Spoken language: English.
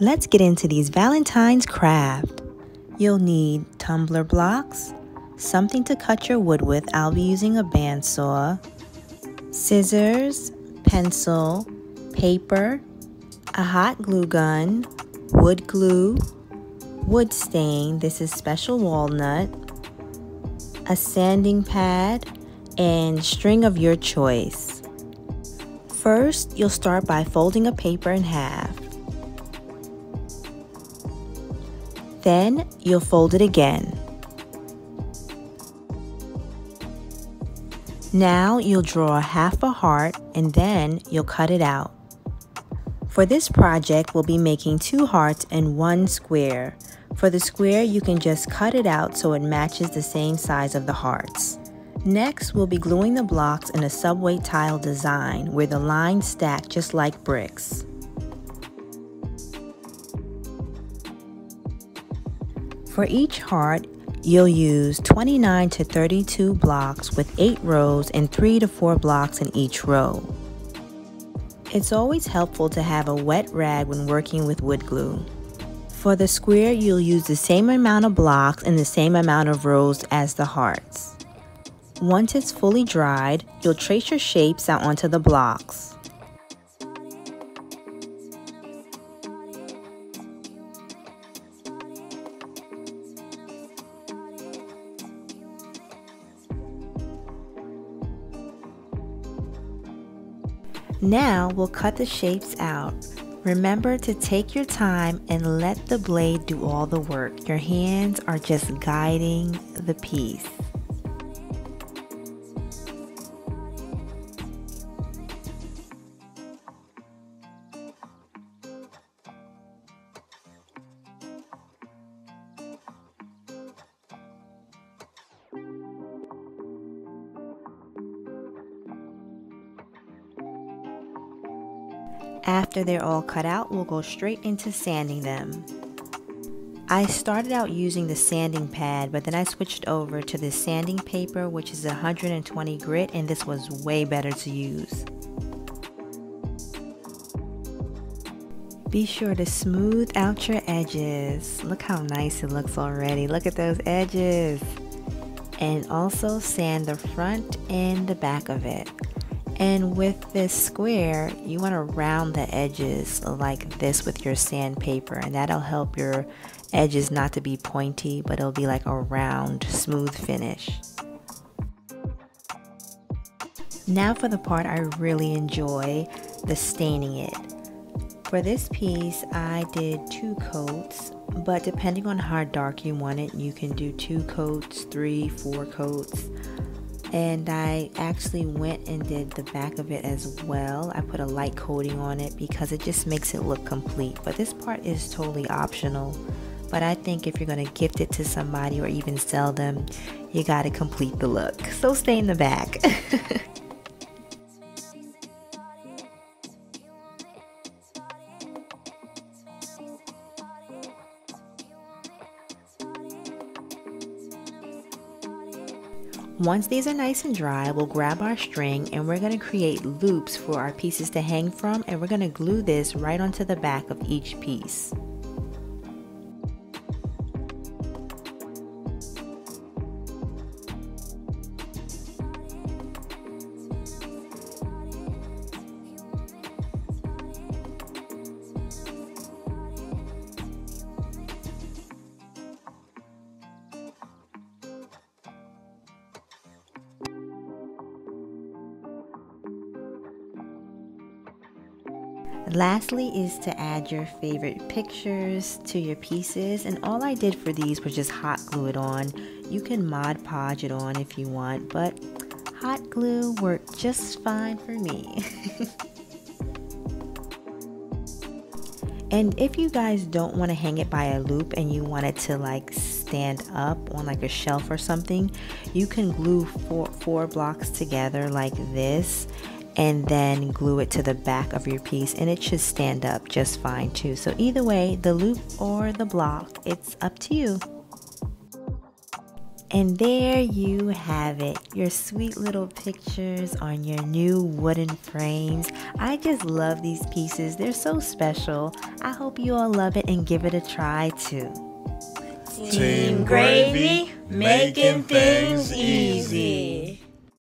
Let's get into these Valentine's craft. You'll need tumbler blocks, something to cut your wood with, I'll be using a bandsaw, scissors, pencil, paper, a hot glue gun, wood glue, wood stain, this is special walnut, a sanding pad, and string of your choice. First, you'll start by folding a paper in half. Then, you'll fold it again. Now, you'll draw half a heart and then you'll cut it out. For this project, we'll be making 2 hearts and 1 square. For the square, you can just cut it out so it matches the same size of the hearts. Next, we'll be gluing the blocks in a subway tile design where the lines stack just like bricks. For each heart, you'll use 29 to 32 blocks with 8 rows and 3 to 4 blocks in each row. It's always helpful to have a wet rag when working with wood glue. For the square, you'll use the same amount of blocks and the same amount of rows as the hearts. Once it's fully dried, you'll trace your shapes out onto the blocks. Now we'll cut the shapes out. Remember to take your time and let the blade do all the work. Your hands are just guiding the piece. After they're all cut out, we'll go straight into sanding them. I started out using the sanding pad, but then I switched over to the sanding paper, which is 120 grit, and this was way better to use. Be sure to smooth out your edges. Look how nice it looks already. Look at those edges. And also sand the front and the back of it. And with this square, you want to round the edges like this with your sandpaper, and that'll help your edges not to be pointy, but it'll be like a round, smooth finish. Now for the part I really enjoy, the staining it. For this piece, I did 2 coats, but depending on how dark you want it, you can do 2 coats, 3, 4 coats. And I actually went and did the back of it as well. I put a light coating on it because it just makes it look complete. But this part is totally optional. But I think if you're going to gift it to somebody or even sell them, you got to complete the look. So stay in the back. Once these are nice and dry, we'll grab our string and we're going to create loops for our pieces to hang from, and we're going to glue this right onto the back of each piece. Lastly is to add your favorite pictures to your pieces, and all I did for these was just hot glue it on. You can Mod Podge it on if you want, but hot glue worked just fine for me. And if you guys don't want to hang it by a loop and you want it to like stand up on like a shelf or something, you can glue four blocks together like this and then glue it to the back of your piece, and it should stand up just fine too. So either way, the loop or the block, it's up to you. And there you have it, your sweet little pictures on your new wooden frames. I just love these pieces. They're so special. I hope you all love it and give it a try too. Team Gravey, making things easy.